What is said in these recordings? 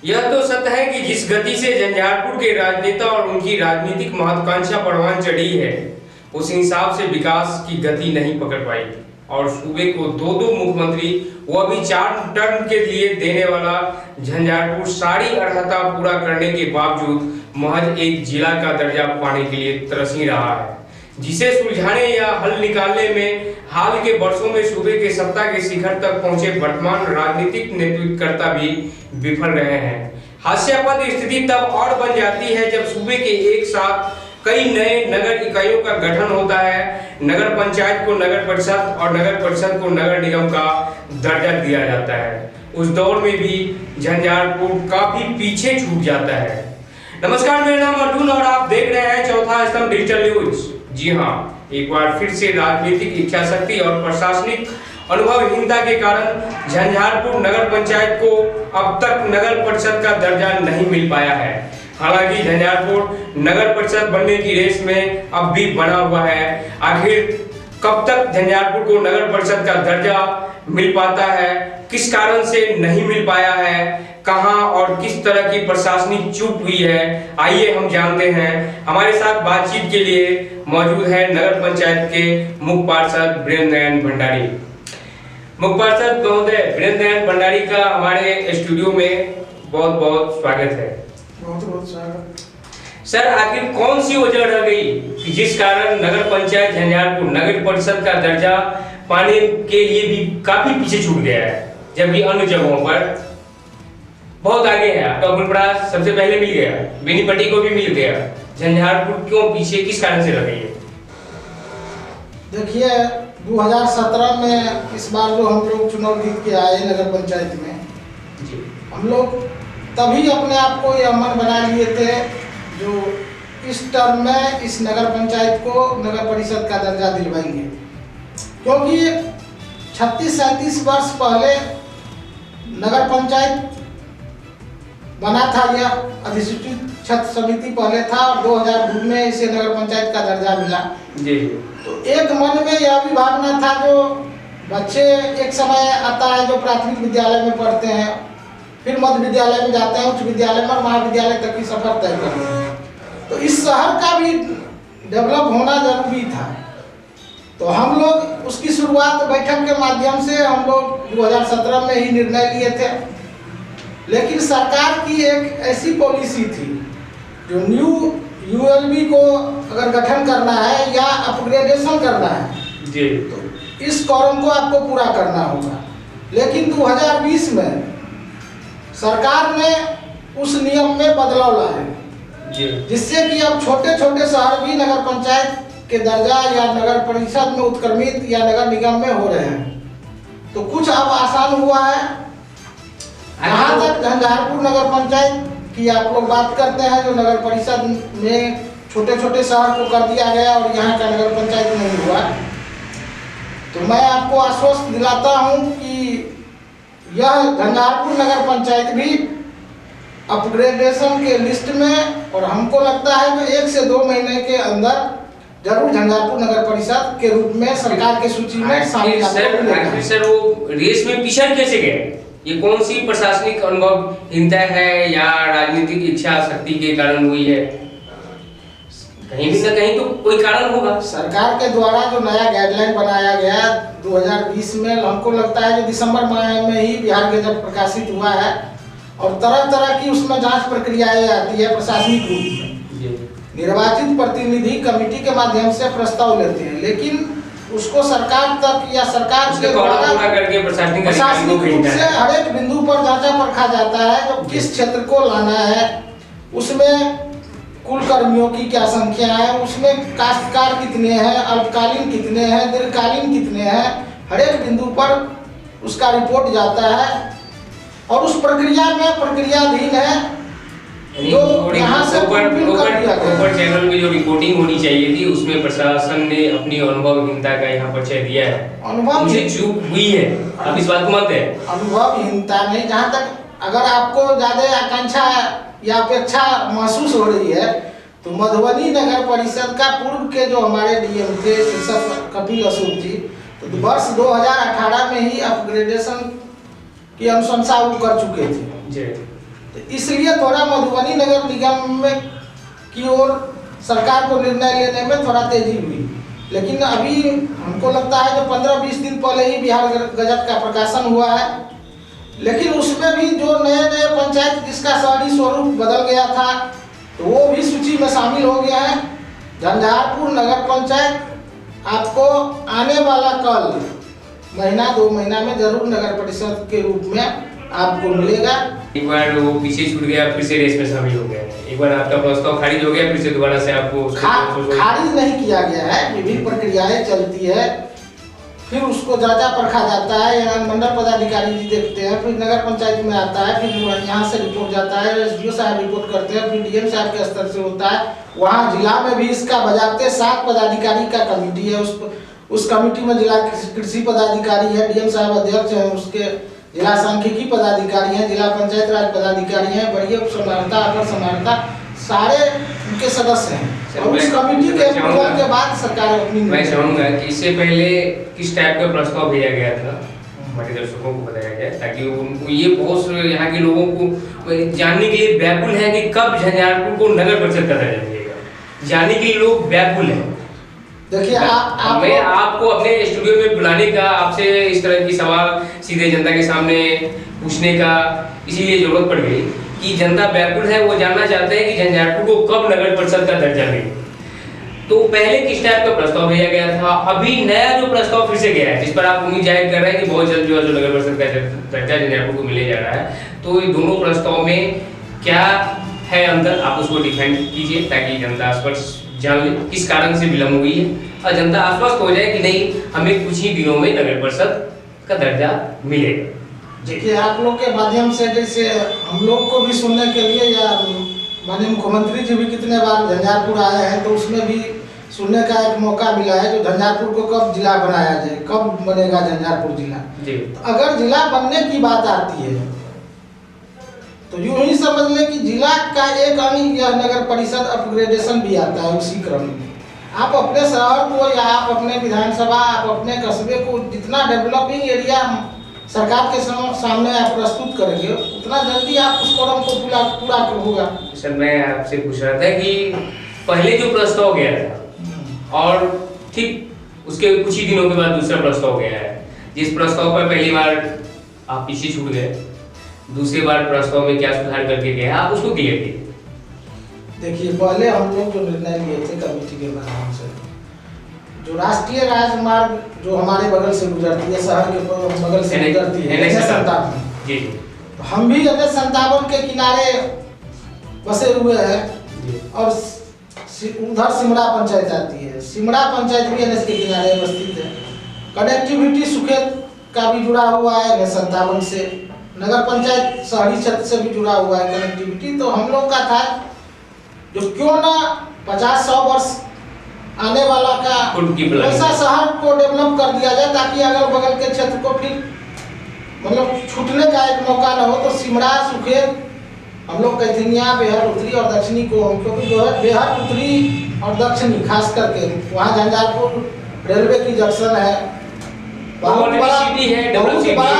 यह तो सत्य है कि जिस गति से झंझारपुर के राजनेता और उनकी राजनीतिक महत्वाकांक्षा परवान चढ़ी है, उस हिसाब से विकास की गति नहीं पकड़ पाई और सूबे को दो मुख्यमंत्री, वो भी 4 टर्म के लिए देने वाला झंझारपुर सारी अर्हता पूरा करने के बावजूद महज एक जिला का दर्जा पाने के लिए तरस ही रहा है, जिसे सुलझाने या हल निकालने में हाल के वर्षों में सूबे के सत्ता के शिखर तक पहुंचे वर्तमान राजनीतिक नेतृत्वकर्ता भी विफल रहे हैं। हास्यास्पद स्थिति तब और बन जाती है जब सूबे के एक साथ कई नए नगर इकाइयों का गठन होता है, नगर पंचायत को नगर परिषद और नगर परिषद को नगर निगम का दर्जा दिया जाता है। उस दौर में भी झंझारपुर काफी पीछे छूट जाता है। नमस्कार, मेरा नाम अर्जुन और आप देख रहे हैं चौथा स्तंभ डिजिटल न्यूज। जी हाँ, एक बार फिर से राजनीतिक इच्छा शक्ति और प्रशासनिक अनुभवहीनता के कारण झंझारपुर नगर पंचायत को अब तक नगर परिषद का दर्जा नहीं मिल पाया है। हालांकि झंझारपुर नगर परिषद बनने की रेस में अब भी बना हुआ है। आखिर कब तक झंझारपुर को नगर परिषद का दर्जा मिल पाता है, किस कारण से नहीं मिल पाया है, कहां और किस तरह की प्रशासनिक चूक हुई है, आइए हम जानते हैं। हमारे साथ बातचीत के लिए मौजूद है नगर पंचायत के मुख्य पार्षद वीरेंद्र नयन भंडारी। मुख्य पार्षद महोदय वीरेंद्र नयन भंडारी का हमारे स्टूडियो में बहुत बहुत स्वागत है। बहुत बहुत स्वागत। सर, आखिर कौन सी वजह रह गई कि जिस कारण नगर पंचायत झंझारपुर नगर परिषद का दर्जा पाने के लिए भी काफी पीछे छूट गया है, जबकि अन्य जगहों पर बहुत आगे है। आपका फुलपरास सबसे पहले मिल गया, बेनीपट्टी को भी मिल गया, झंझारपुर क्यों पीछे, किस कारण से रह गई है? देखिए, 2017 में इस बार जो हम लोग चुनाव जीत के आए नगर पंचायत में जी, हम लोग तभी अपने आप को यह मन बना लिए थे जो इस टर्म में इस नगर पंचायत को नगर परिषद का दर्जा दिलवाएंगे, क्योंकि 36-37 वर्ष पहले नगर पंचायत बना था। यह अधिसूचित छत्र समिति पहले था और 2002 में इसे नगर पंचायत का दर्जा मिला जी। तो एक मन में यह भी भावना था जो बच्चे एक समय आता है जो प्राथमिक विद्यालय में पढ़ते हैं, फिर मध्य विद्यालय में जाते हैं, उच्च विद्यालय में और महाविद्यालय तक की सफर तय करते हैं, तो इस शहर का भी डेवलप होना जरूरी था। तो हम लोग उसकी शुरुआत बैठक के माध्यम से हम लोग 2017 में ही निर्णय लिए थे, लेकिन सरकार की एक ऐसी पॉलिसी थी जो न्यू यूएलबी को अगर गठन करना है या अपग्रेडेशन करना है जी, तो इस कॉलम को आपको पूरा करना होगा। लेकिन 2020 में सरकार ने उस नियम में बदलाव लाए, जिससे कि अब छोटे छोटे शहर भी नगर पंचायत के दर्जा या नगर परिषद में उत्क्रमित या नगर निगम में हो रहे हैं। तो कुछ अब आसान हुआ है। जहाँ तक झंझारपुर नगर पंचायत की आप लोग बात करते हैं, जो नगर परिषद में छोटे छोटे शहर को कर दिया गया और यहाँ का नगर पंचायत नहीं हुआ, तो मैं आपको आश्वस्त दिलाता हूँ कि यह झंझारपुर नगर पंचायत भी अपग्रेडेशन के लिस्ट में, और हमको लगता है कि 1 से 2 महीने के अंदर जरूर झंझारपुर नगर परिषद के रूप में सरकार की सूची में शामिल। सर, वो रेस में पिछड़ कैसे गए? ये कौन सी प्रशासनिक अनुभवहीनता है या राजनीतिक इच्छा शक्ति के कारण हुई है? कहीं भी ना कहीं तो कोई कारण होगा। सरकार के द्वारा जो नया गाइडलाइन बनाया गया 2020 में, हमको लगता है कि दिसंबर माह में ही बिहार गजट प्रकाशित हुआ है और तरह तरह की उसमें जांच प्रक्रियाएं आती है प्रशासनिक रूप में। निर्वाचित प्रतिनिधि कमेटी के माध्यम से प्रस्ताव लेते हैं, लेकिन उसको सरकार तक या सरकार के द्वारा प्रशासनिक रूप से हर एक बिंदु पर जांचा परखा जाता है जो किस क्षेत्र को लाना है, उसमें कुल कर्मियों की क्या संख्या है, उसमें काश्तकार कितने हैं, अल्पकालीन कितने हैं, दीर्घकालीन कितने हैं, हर एक बिंदु पर उसका रिपोर्ट जाता है और उस प्रक्रिया में प्रक्रियाधीन है जो यहाँ से ऊपर चैनल में जो रिपोर्टिंग होनी चाहिए थी उसमें प्रशासन ने अपनी अनुभवहीनता का यहाँ परिचय दिया है। मुझे चूक हुई है, आप इस बात को मानते हैं? अनुभवहीनता नहीं, जहाँ तक अगर आपको ज्यादा आकांक्षा या अपेक्षा महसूस हो रही है तो मधुबनी नगर परिषद का पूर्व के जो हमारे डीएम थे शीर्षक कपिल अशोक जी, तो वर्ष 2018 में ही अपग्रेडेशन की अनुशंसा वो कर चुके थे। तो इसलिए थोड़ा मधुबनी नगर निगम में की ओर सरकार को निर्णय लेने में थोड़ा तेजी हुई। लेकिन अभी हमको लगता है कि 15-20 दिन पहले ही बिहार गजट का प्रकाशन हुआ है, लेकिन उसमें भी जो नए नए पंचायत जिसका शहरी स्वरूप बदल गया था तो वो भी सूची में शामिल हो गया है। झंझारपुर नगर पंचायत आपको आने वाला कल महीना 2 महीना में जरूर नगर परिषद के रूप में आपको मिलेगा। एक बार वो पीछे छूट गया, फिर से रेस में शामिल हो गया। एक बार आपका प्रस्ताव खारिज हो गया, फिर से दोबारा से आपको खारिज नहीं किया गया है, विभिन्न प्रक्रियाएं चलती है, फिर उसको जांचा परखा जाता है, यहाँ मंडल पदाधिकारी जी देखते हैं, फिर नगर पंचायत में आता है, फिर यहाँ से रिपोर्ट जाता है, एसडीओ साहब रिपोर्ट करते हैं, फिर डीएम साहब के स्तर से होता है। वहाँ जिला में भी इसका बजाते 7 पदाधिकारी का कमेटी है, उस कमेटी में जिला कृषि पदाधिकारी है, डीएम साहब अध्यक्ष है, उसके जिला सांख्यिकी पदाधिकारी हैं, जिला पंचायत राज पदाधिकारी हैं, वरीय उप समाहर्ता, अपर समाहर्ता, सारे उनके सदस्य हैं। और उस कमेटी के अप्रूवल के बाद सरकार अपनी मैं चाहूँगा कि इससे पहले किस टाइप का प्रस्ताव भेजा गया था हमारे दर्शकों को बताया जाए, ताकि उनको ये बहुत यहाँ के लोगों को जानने के लिए व्याकुल है कि कब झंझारपुर को नगर परिषद का दर्जा मिलेगा। जानने के लिए लोग व्याकुल हैं। देखिए मैं आपको अपने स्टूडियो में बुलाने का, आपसे इस तरह की सवाल सीधे जनता के सामने पूछने का इसीलिए जरूरत पड़ गई कि जनता व्याकुल है, वो जानना चाहते हैं कि झंझारपुर को कब नगर परिषद का दर्जा मिले। तो पहले किस टाइप का प्रस्ताव भेजा गया था, अभी नया जो प्रस्ताव फिर से गया है जिस पर आप उम्मीद जाहिर कर रहे हैं कि बहुत जल्द जो नगर परिषद का दर्जा झंझारपुर को मिले जा रहा है, तो ये दोनों प्रस्ताव में क्या है अंतर, आप उसको डिफाइन कीजिए ताकि जनता स्पष्ट जान ले किस कारण से विलम्ब हुई है और जनता आश्वस्त हो जाए कि नहीं हमें कुछ ही दिनों में नगर परिषद का दर्जा मिलेगा। देखिए आप लोग के माध्यम से जैसे हम लोग को भी सुनने के लिए, या माननीय मुख्यमंत्री जी भी कितने बार झंझारपुर आए हैं, तो उसमें भी सुनने का एक मौका मिला है कि झंझारपुर को कब जिला बनाया जाए, कब बनेगा झंझारपुर जिला। तो अगर जिला बनने की बात आती है तो यूं ही समझ लें कि जिला का एक अंग यह नगर परिषद अपग्रेडेशन भी आता है। उसी क्रम में आप अपने शहर को या आप अपने विधानसभा, आप अपने कस्बे को जितना डेवलपिंग एरिया सरकार के सामने आप प्रस्तुत करेंगे उतना जल्दी आप उस कदम को पूरा होगा। सर मैं आपसे पूछ रहा था कि पहले जो प्रस्ताव गया था और ठीक उसके कुछ ही दिनों के बाद दूसरा प्रस्ताव गया है, जिस प्रस्ताव पर पहली बार आप पीछे छूट गए, दूसरी बार प्रस्ताव में क्या सुधार करके गए आप उसको क्लियर कीजिए। देखिए पहले हम लोग जो निर्णय लिए थे कमेटी के माध्यम से, जो राष्ट्रीय राजमार्ग जो हमारे बगल से गुजरती है, शहर के बगल से गुजरती है NH57 जी, तो हम भी NH57 के किनारे बसे हुए हैं और उधर सिमरा पंचायत आती है, सिमरा पंचायत भी NH के किनारे बस्ती है। कनेक्टिविटी सुखेत का भी जुड़ा हुआ है NH57 से, नगर पंचायत शहरी क्षेत्र से भी जुड़ा हुआ है कनेक्टिविटी। तो हम लोग का था जो क्यों ना 50-100 वर्ष आने वाला का ऐसा शहर को डेवलप कर दिया जाए ताकि अगल बगल के क्षेत्र को फिर मतलब छूटने का एक मौका न हो। तो सिमरा सुखेत हम लोग कैथिनिया, बेहद उत्तरी और दक्षिणी को, क्योंकि बेहद उत्तरी और दक्षिणी खास करके वहाँ झंझारपुर रेलवे की जंक्शन है, बहुत बड़ा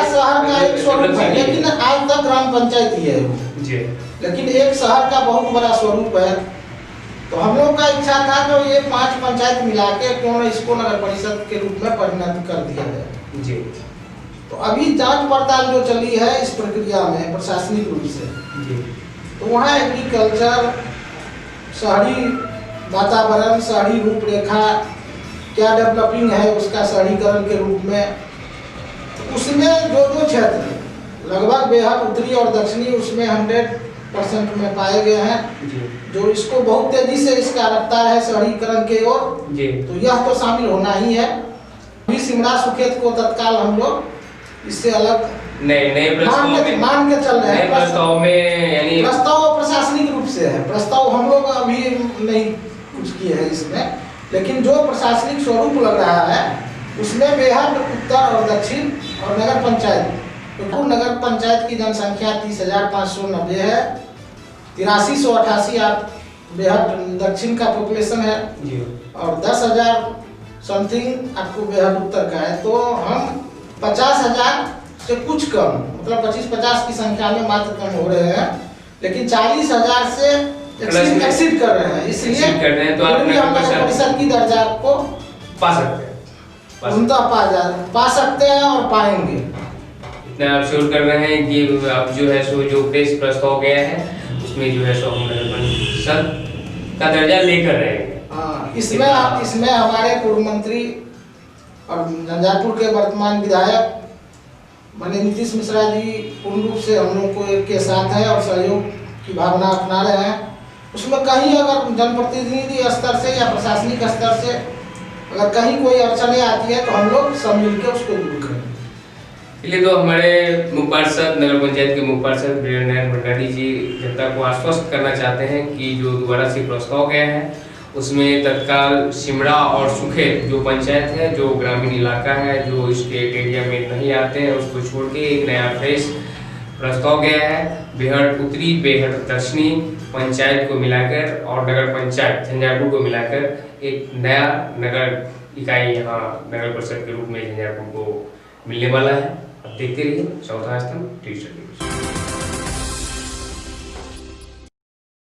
शहर का एक स्वरूप है, लेकिन आज तक ग्राम पंचायत ही है जी, लेकिन एक शहर का बहुत बड़ा स्वरूप है। तो हम लोग का इच्छा था जो ये 5 पंचायत मिला के क्यों न इसको नगर परिषद के रूप में परिणत कर दिया जाए जी। तो अभी जांच पड़ताल जो चली है इस प्रक्रिया में प्रशासनिक रूप से जी, तो वहाँ एग्रीकल्चर, शहरी वातावरण, शहरी रूपरेखा क्या डेवलपिंग है उसका शहरीकरण के रूप में, उसमें जो क्षेत्र लगभग बेहद उत्तरी और दक्षिणी उसमें 100% में पाए गए हैं जो इसको बहुत तेजी से इसका रफ्तार है शहरीकरण के ओर, तो यह तो शामिल होना ही है। अभी सिमरा सुखेत को तत्काल हम लोग इससे अलग नए मान के चल रहे हैं। प्रस्ताव में यानी प्रस्ताव प्रशासनिक रूप से है, प्रस्ताव हम लोग अभी नहीं कुछ किए हैं इसमें, लेकिन जो प्रशासनिक स्वरूप लग रहा है उसमें बेहद उत्तर और दक्षिण और नगर पंचायत, तो नगर पंचायत की जनसंख्या 30,590 है, 8388 आप बेहद दक्षिण का पॉपुलेशन है और 10,000 समथिंग आपको बेहद उत्तर का है। तो हम 50,000 से कुछ कम मतलब 25-50 की संख्या में मात्र कम हो रहे हैं लेकिन 40,000 से एक्सीड कर रहे हैं, इसलिए exceed कर रहे हैं, तो आप फिर भी हम नगर परिषद की दर्जा को पा सकते हैं, पा सकते हैं और पाएंगे। इतना आप श्योर कर रहे हैं कि अब जो है सो जो प्रेस प्रस्ताव गया है उसमें जो है सो हम नगर परिषद का दर्जा लेकर रहेंगे। हाँ, इसमें हमारे पूर्व मंत्री और झंझारपुर के वर्तमान विधायक माननीय नीतीश मिश्रा जी पूर्ण रूप से हम लोग को के साथ है और सहयोग की भावना अपना रहे हैं। उसमें कहीं अगर जनप्रतिनिधि स्तर से या प्रशासनिक स्तर से अगर कहीं कोई अड़चने आती है तो हम लोग सब मिलकर उसको दूर करेंगे। इसलिए तो हमारे मुख्य पार्षद नगर पंचायत के मुख्य पार्षद वीरेंद्र भंडारी जी जनता को आश्वस्त करना चाहते हैं कि जो दोबारा से प्रस्ताव गया है उसमें तत्काल सिमड़ा और सुखेत जो पंचायत है, जो ग्रामीण इलाका है, जो स्टेट एरिया में नहीं आते हैं, उसको छोड़ के एक नया फ्रेश प्रस्ताव गया है। बेहट उत्तरी, बेहट दक्षिणी पंचायत को मिलाकर और नगर पंचायत झंझारपुर को मिलाकर एक नया नगर इकाई यहाँ नगर परिषद के रूप में झंझारपुर को मिलने वाला है। अब देखते रहिए साउथ आज तक टीवी।